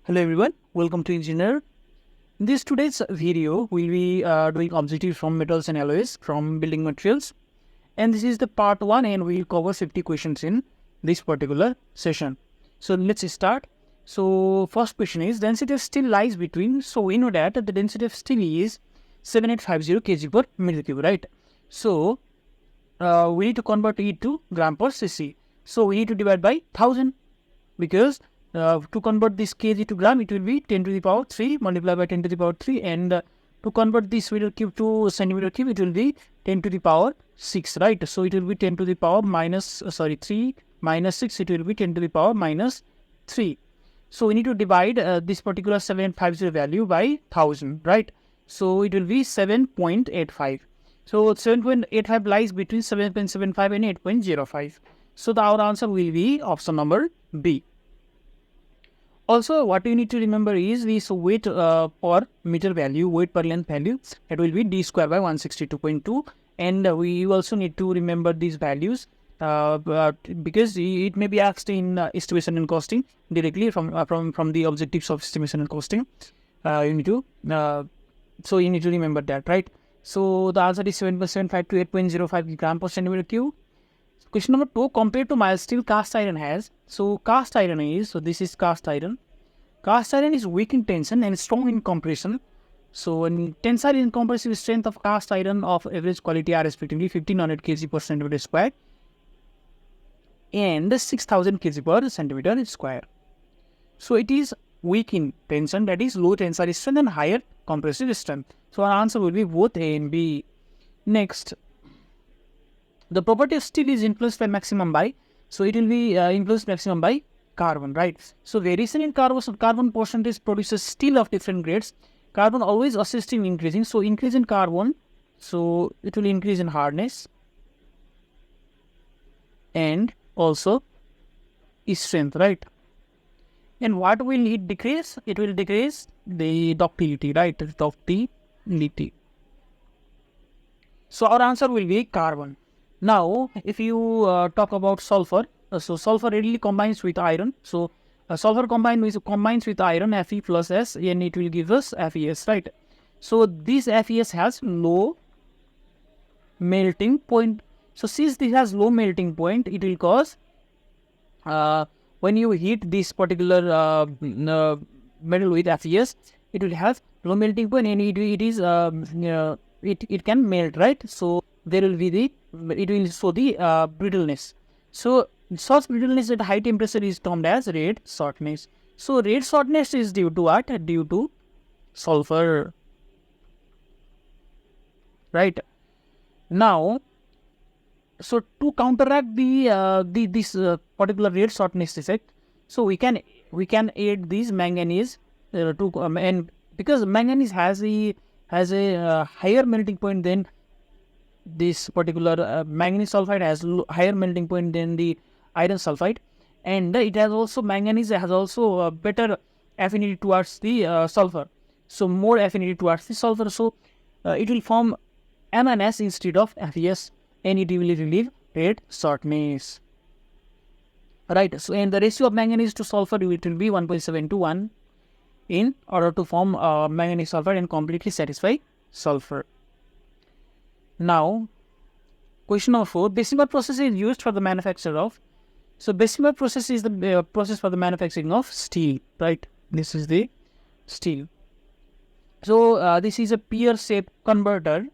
Hello everyone, welcome to Engineer. In this today's video, we'll be doing objectives from metals and alloys from building materials. And this is the part 1 and we'll cover 50 questions in this particular session. So let's start. So first question is, density of steel lies between, so we know that the density of steel is 7850 kg per meter cube, right? So we need to convert it to gram per cc. So we need to divide by 1000 because to convert this kg to gram, it will be 10 to the power 3 multiplied by 10 to the power 3, and to convert this meter cube to centimeter cube, it will be 10 to the power 6, right? So it will be 10 to the power 3 minus 6, it will be 10 to the power minus 3. So we need to divide this particular 750 value by 1000, right? So it will be 7.85. So 7.85 lies between 7.75 and 8.05. So our answer will be option number B. Also, what you need to remember is this weight per meter value, weight per length value, it will be d square by 162.2. And we also need to remember these values because it may be asked in estimation and costing directly from the objectives of estimation and costing. You need to remember that, right? So the answer is 7.75 to 8.05 gram per centimeter cube. Question number 2, compared to mild steel, cast iron has, so cast iron is, so this is cast iron. Cast iron is weak in tension and strong in compression. So in tensile and compressive strength of cast iron of average quality are respectively 1500 kg per centimeter square and 6000 kg per centimeter square. So it is weak in tension, that is low tensile strength and higher compressive strength. So our answer will be both A and B. Next, the property of steel is influenced by maximum by, so it will be influenced maximum by carbon, right? So variation in carbon percentage produces steel of different grades. Carbon always assists in increasing, so increase in carbon, so it will increase in hardness and also strength, right? And what will it decrease? It will decrease the ductility, right? Ductility. So our answer will be carbon. Now, if you talk about sulfur, so sulfur readily combines with iron. So sulfur combines with iron, Fe plus S, and it will give us FeS, right? So this FeS has low melting point. So since this has low melting point, it will cause when you heat this particular metal with FeS, it will have low melting point, and it can melt, right? So there will be it will show the brittleness. So such brittleness at high temperature is termed as red shortness. So red shortness is due to what? Due to sulfur, right? Now, so to counteract this particular red shortness effect, so we can add this manganese and because manganese has a higher melting point than this particular manganese sulfide has higher melting point than the iron sulfide, and it has also manganese has also better affinity towards the sulfur, so more affinity towards the sulfur, so it will form MnS instead of FeS, and it will relieve red shortness, right? So and the ratio of manganese to sulfur, it will be 1.7 to 1 in order to form manganese sulfide and completely satisfy sulfur. Now, question number 4, Bessemer process is used for the manufacture of, so Bessemer process is the process for the manufacturing of steel, right? This is the steel. So this is a pear-shaped converter,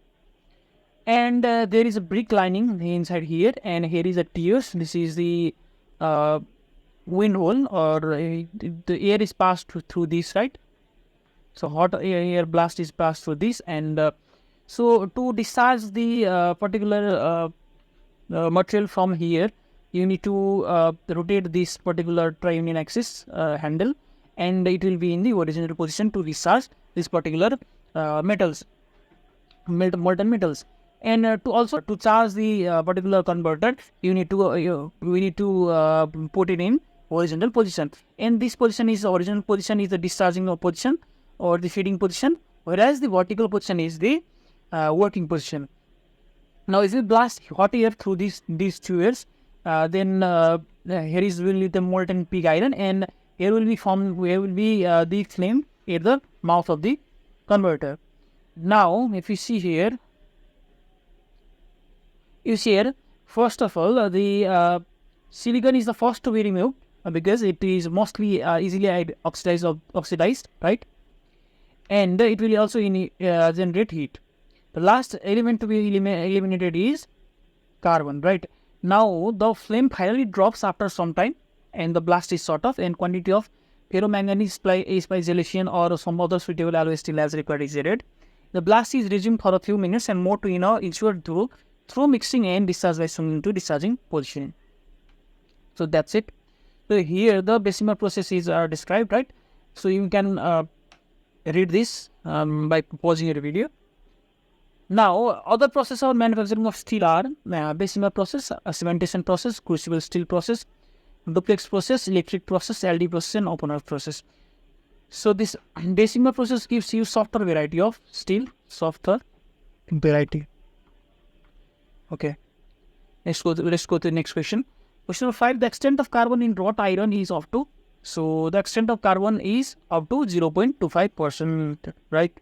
and there is a brick lining inside here, and here is a tears. This is the wind hole, or the air is passed through this, right? So hot air blast is passed through this, and so to discharge the particular material from here, you need to rotate this particular tri-union axis handle, and it will be in the original position to discharge this particular molten metals. And to charge the particular converter, we need to put it in horizontal position, and this position is original position is the discharging position or the feeding position, whereas the vertical position is the working position. Now, if we blast hot air through these two areas, then here is really the molten pig iron, and here will be the flame at the mouth of the converter. Now, if you see here, first of all, the silicon is the first to be removed because it is mostly easily oxidized, right? And it will also generate heat. The last element to be eliminated is carbon, right? Now the flame finally drops after some time, and the blast is shut off, and quantity of ferromanganese is by gelation or some other suitable alloy steel as required is added. The blast is resumed for a few minutes and more to ensure through mixing and discharge by swinging to discharging position. So that's it. So here the Bessemer process is described, right? So you can read this by pausing your video. Now, other processes of manufacturing of steel are Bessemer process, cementation process, crucible steel process, duplex process, electric process, LD process, and open arc process. So this Bessemer process gives you softer variety of steel, softer variety. Okay. Let's go to the next question. Question number 5. The extent of carbon in wrought iron is up to. So the extent of carbon is up to 0.25%, right?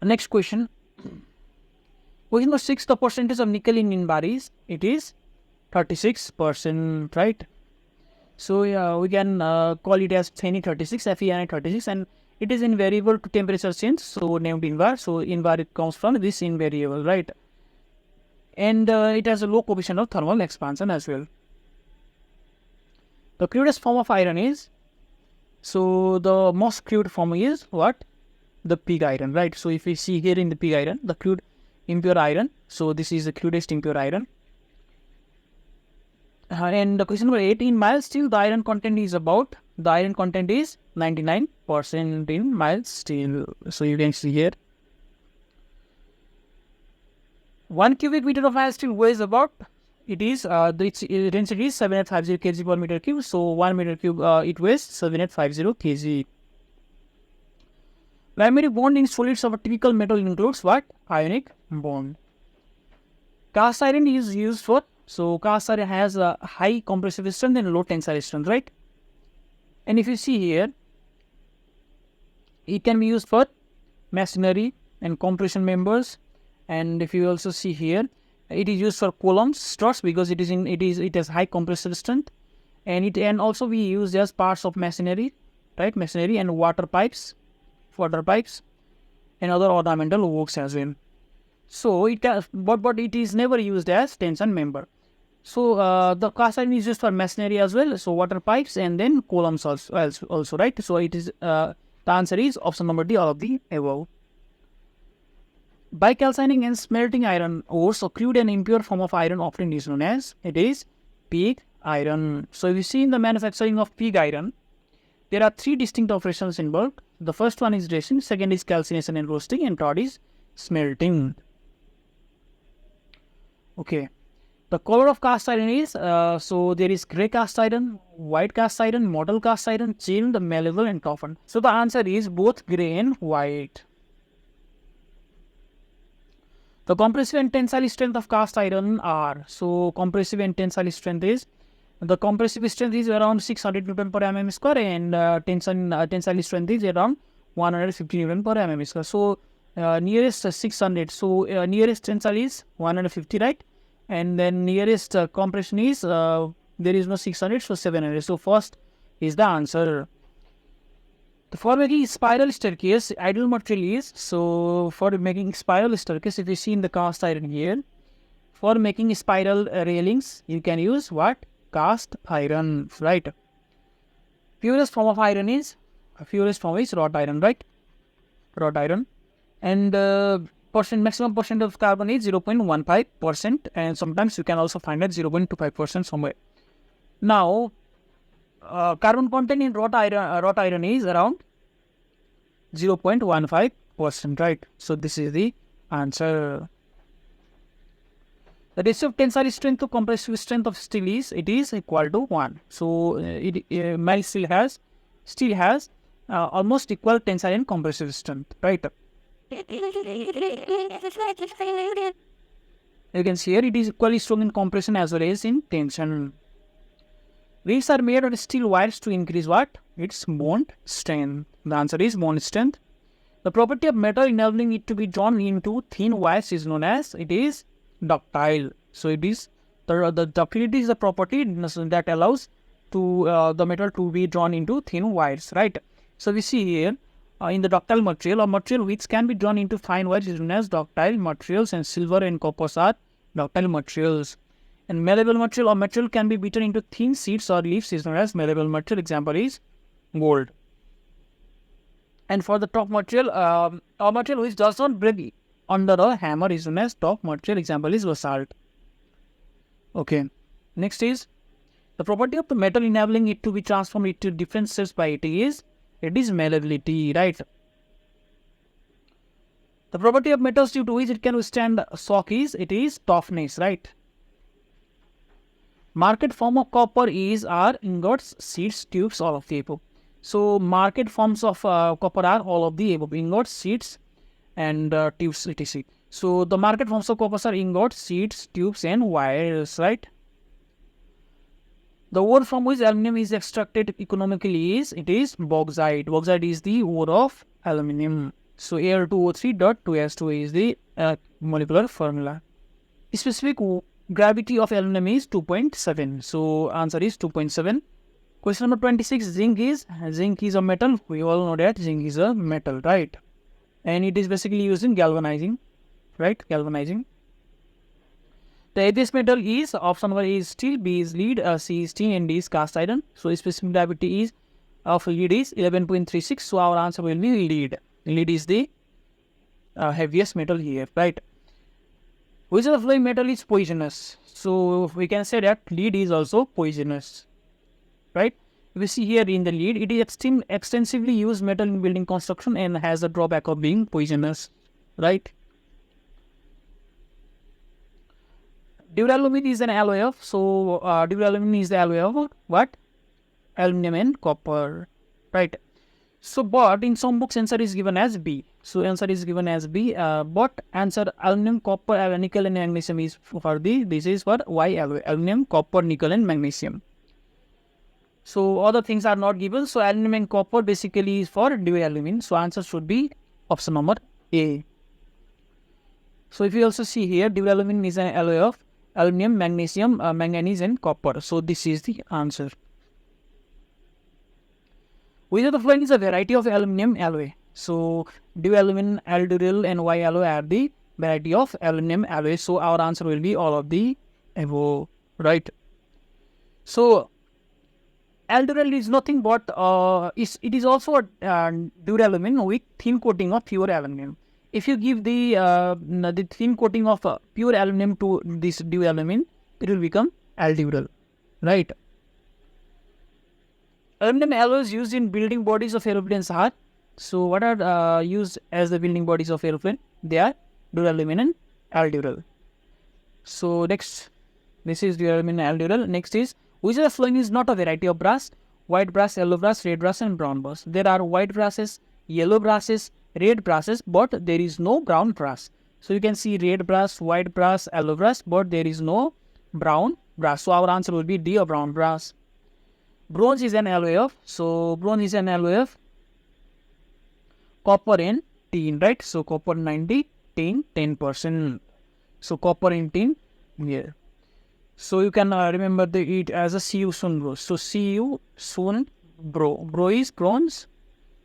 Next question. Question number 6. The percentage of nickel in Invar is, it is 36%, right? So yeah, we can call it as Fe36, Fe36, and it is invariable to temperature change, so named Invar. So Invar, it comes from this invariable, right? And it has a low coefficient of thermal expansion as well. The crudest form of iron is, so the most crude form is what? The pig iron, right? So if we see here in the pig iron, the crude impure iron, so this is the crudest impure iron. And the question number 8, in mild steel, the iron content is 99% in mild steel. So you can see here, 1 cubic meter of mild steel weighs about, its density is 7850 kg per meter cube. So 1 meter cube it weighs 7850 kg. Primary bond in solids of a typical metal includes what? Ionic bond. Cast iron is used for, so cast iron has a high compressive strength and low tensile strength, right? And if you see here, it can be used for masonry and compression members. And if you also see here, it is used for columns, struts, because it has high compressive strength, and it can also be used as parts of masonry, right? Masonry and water pipes, and other ornamental works as well. So it can, but it is never used as tension member. So the cast iron is used for masonry as well, so water pipes and then columns also, right? So it is the answer is option number D, all of the above. Bicalcining and smelting iron ores, so crude and impure form of iron often is known as, it is pig iron. So if you see in the manufacturing of pig iron, there are 3 distinct operations involved. The first one is dressing, second is calcination and roasting, and third is smelting. Okay. The color of cast iron is, so there is grey cast iron, white cast iron, model cast iron, chilled, malleable, and toughened. So the answer is both grey and white. The compressive and tensile strength of cast iron are, so compressive and tensile strength is, the compressive strength is around 600 Newton per mm square, and tensile strength is around 150 Newton per mm square. So nearest 600, so nearest tensile is 150, right? And then nearest compression is, there is no 600, so 700. So first is the answer. For making spiral staircase, ideal material is, so for making spiral staircase, if you see in the cast iron here, for making spiral railings, you can use what? Cast iron, right? Purest form of iron is, wrought iron, right? Wrought iron. And maximum percent of carbon is 0.15%, and sometimes you can also find at 0.25% somewhere. Now, carbon content in wrought iron is around 0.15%, right? So this is the answer. The ratio of tensile strength to compressive strength of steel is, it is equal to 1. So mild steel has almost equal tensile and compressive strength, right? You can see here it is equally strong in compression as well as in tension. Rings are made of steel wires to increase what? Its bond strength. The answer is bond strength. The property of metal enabling it to be drawn into thin wires is known as, it is ductile. So it is the ductility is the property that allows to the metal to be drawn into thin wires, right? So we see here in the ductile material, a material which can be drawn into fine wires is known as ductile materials, and silver and copper are ductile materials. And malleable material, or material can be beaten into thin sheets or leaves, is known as malleable material. Example is gold. And for the top material, a material which does not break under a hammer is known as top material. Example is basalt. Okay. Next is the property of the metal enabling it to be transformed into different shapes by it is malleability, right? The property of metals due to which it can withstand shock is, it is toughness, right? Market form of copper are ingots, sheets, tubes, all of the above. So market forms of copper are all of the above: ingots, sheets, and tubes, etc. So the market forms of copper are ingots, sheets, tubes, and wires, right? The ore from which aluminum is extracted economically is, it is bauxite. Bauxite is the ore of aluminum. So Al2O3.2S2 is the molecular formula. Specific gravity of aluminum is 2.7. So answer is 2.7. Question number 26. Zinc is a metal. We all know that zinc is a metal, right? And it is basically used in galvanizing, right? Galvanizing. The heaviest metal is, option number A is steel, B is lead, C is tin, and D is cast iron. So specific gravity is of lead is 11.36. So our answer will be lead. Lead is the heaviest metal here, right? Which of the following metal is poisonous? So we can say that lead is also poisonous, right? We see here in the lead, it is extensively used metal in building construction and has a drawback of being poisonous, right? Duralumin is an alloy of, so duralumin is the alloy of what? Aluminum and copper, right? So, but in some books answer is given as B. So answer is given as B. But answer aluminum, copper, nickel, and magnesium is for the. This is for Y alloy: aluminum, copper, nickel, and magnesium. So other things are not given. So aluminum and copper basically is for duralumin. So answer should be option number A. So if you also see here, duralumin is an alloy of aluminum, magnesium, manganese, and copper. So this is the answer. Which of the following is a variety of aluminum alloy? So duralumin, alduryl, and Y alloy are the variety of aluminum alloy. So our answer will be all of the above, right? So alduryl is nothing but it is also a duralumin with thin coating of pure aluminum. If you give the thin coating of pure aluminum to this duralumin, it will become alduryl, right? Aluminum alloys used in building bodies of aeroplanes are, so what are used as the building bodies of aeroplane? They are duralumin and alduryl. So next, this is duralumin and alduryl. Next is, which of the following is not a variety of brass? White brass, yellow brass, red brass, and brown brass. There are white brasses, yellow brasses, red brasses, but there is no brown brass. So you can see red brass, white brass, yellow brass, but there is no brown brass. So our answer will be D, of brown brass. Bronze is an alloy of, so bronze is an alloy of copper and tin, right? So copper 90, tin 10%. So copper and tin here. So you can remember it as a Cu Sun bro. So Cu Sun bro. Bro is bronze,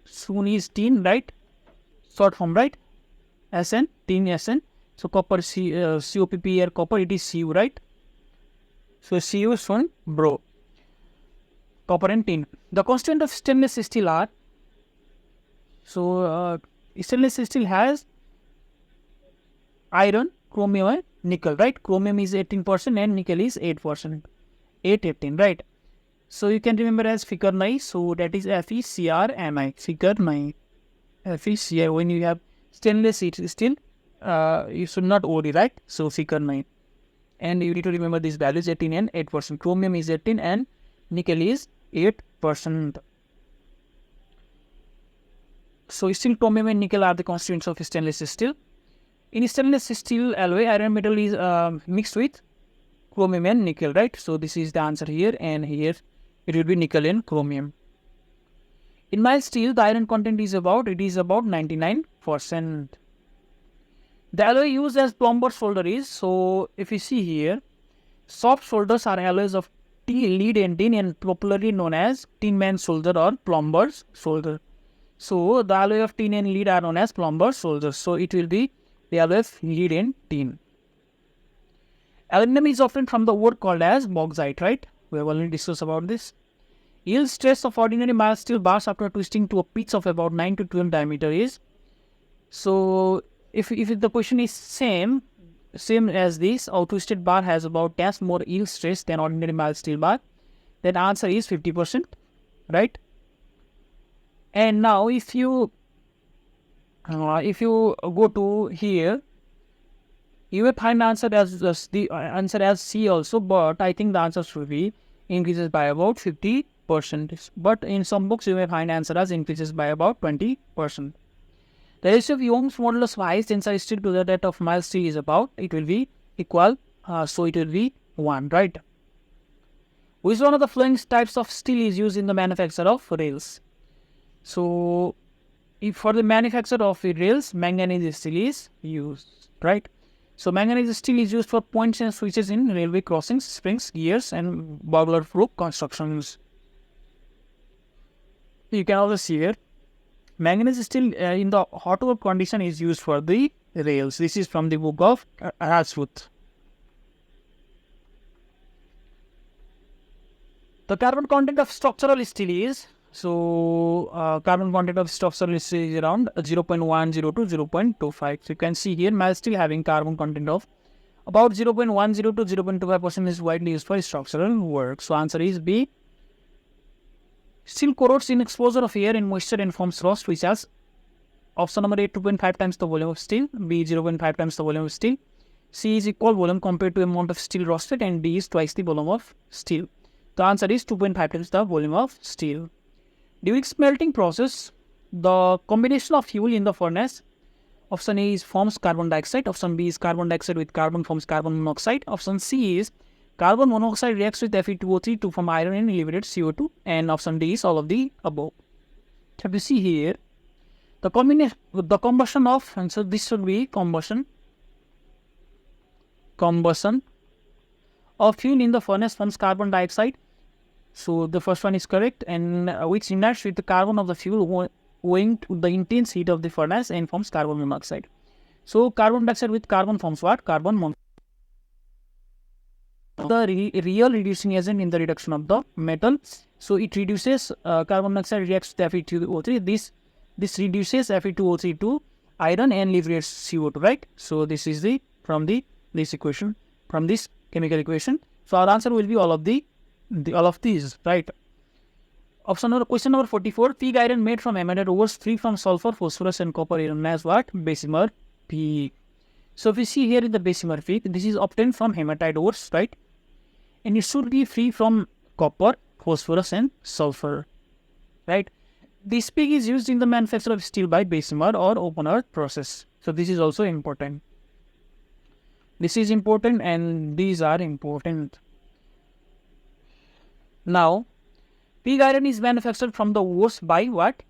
Sun is tin, right? Short form, right? Sn, tin Sn. So copper COPP here, copper, it is Cu, right? So Cu Sun bro. Copper and tin. The constituent of stainless steel are, so stainless steel has iron, chromium, and nickel, right? Chromium is 18% and nickel is 8%. 818, right? So you can remember as figure 9. So that is FeCrMi. Figure 9. FeCr. When you have stainless steel, you should not OD, right? So figure 9. And you need to remember these values: 18 and 8%. Chromium is 18 and nickel is 8%. So steel, chromium, and nickel are the constituents of stainless steel. In stainless steel alloy, iron metal is mixed with chromium and nickel, right? So this is the answer here, and here it will be nickel and chromium. In mild steel, the iron content is about 99%. The alloy used as plumber solder is, so if you see here, soft solders are alloys of lead and tin and popularly known as tin man solder or plumber's solder. So the alloy of tin and lead are known as plumber's solder. So it will be the alloy of lead and tin. Aluminum is often from the word called as bauxite, right? We have already discussed about this. Yield stress of ordinary mild steel bars after twisting to a pitch of about 9 to 12 diameter is. So if the question is same as this, our twisted bar has about as more yield stress than ordinary mild steel bar, then answer is 50%, right? And now if you go to here, you may find answer as the answer as C also, but I think the answer should be increases by about 50%. But in some books you may find answer as increases by about 20%. The ratio of Young's modulus of high tensile steel to that of mild steel is about, it will be equal, so it will be 1, right? Which one of the following types of steel is used in the manufacture of rails? So if for the manufacture of rails, manganese steel is used, right? So manganese steel is used for points and switches in railway crossings, springs, gears and boiler proof constructions. You can also see here, manganese steel in the hot work condition is used for the rails. This is from the book of Rajput. The carbon content of structural steel is, carbon content of structural steel is around 0.10 to 0.25. So you can see here mild steel having carbon content of about 0.10 to 0.25% is widely used for structural work. So answer is B. Steel corrodes in exposure of air and moisture and forms rust, which has option number A 2.5 times the volume of steel, B 0.5 times the volume of steel, C is equal volume compared to amount of steel rusted, and D is twice the volume of steel. The answer is 2.5 times the volume of steel. During smelting process, the combination of fuel in the furnace, option A is forms carbon dioxide, option B is carbon dioxide with carbon forms carbon monoxide, option C is carbon monoxide reacts with Fe2O3 to form iron and liberates CO2, and option D is all of the above. If you see here, the combustion of, and so this should be combustion of fuel in the furnace forms carbon dioxide. So the first one is correct, and which unites with the carbon of the fuel owing to the intense heat of the furnace and forms carbon monoxide. So carbon dioxide with carbon forms what? Carbon monoxide. The real reducing agent in the reduction of the metal. So it reduces carbon monoxide reacts with Fe2O3. This reduces Fe2O3 to iron and liberates CO2, right? So this is this equation from this chemical equation. So our answer will be all of these, right? Question number 44. Pig iron made from emitted ores free from sulfur, phosphorus and copper is known as what? Bessemer pig. So if you see here in the Bessemer pig, this is obtained from hematite ores, right? And it should be free from copper, phosphorus and sulfur, right? This pig is used in the manufacture of steel by Bessemer or open earth process. So this is also important. This is important and these are important. Now, pig iron is manufactured from the ores by what?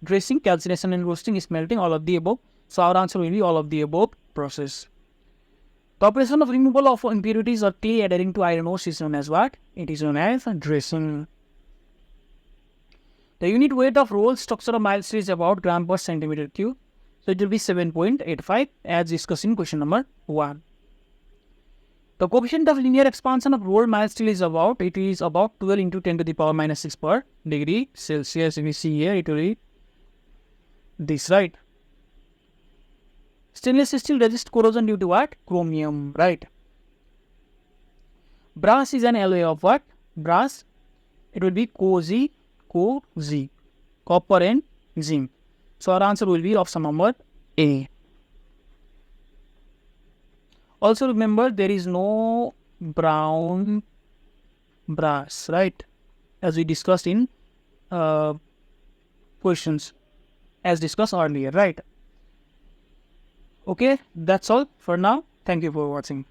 Dressing, calcination and roasting, smelting, all of the above. So our answer will be all of the above process. The operation of removal of impurities or clay adhering to iron ores is known as what? It is known as dressing. The unit weight of rolled structure of mild steel is about gram per centimeter cube. So it will be 7.85 as discussed in question number 1. The coefficient of linear expansion of rolled mild steel is about 12 into 10 to the power minus 6 per degree Celsius. If we see here, it will be this, right? Stainless steel resists corrosion due to what? Chromium, right? Brass is an alloy of what? Brass, it will be Coz, copper and zinc. So our answer will be option number A. Also remember, there is no brown brass, right? As we discussed in questions, as discussed earlier, right? Okay, that's all for now. Thank you for watching.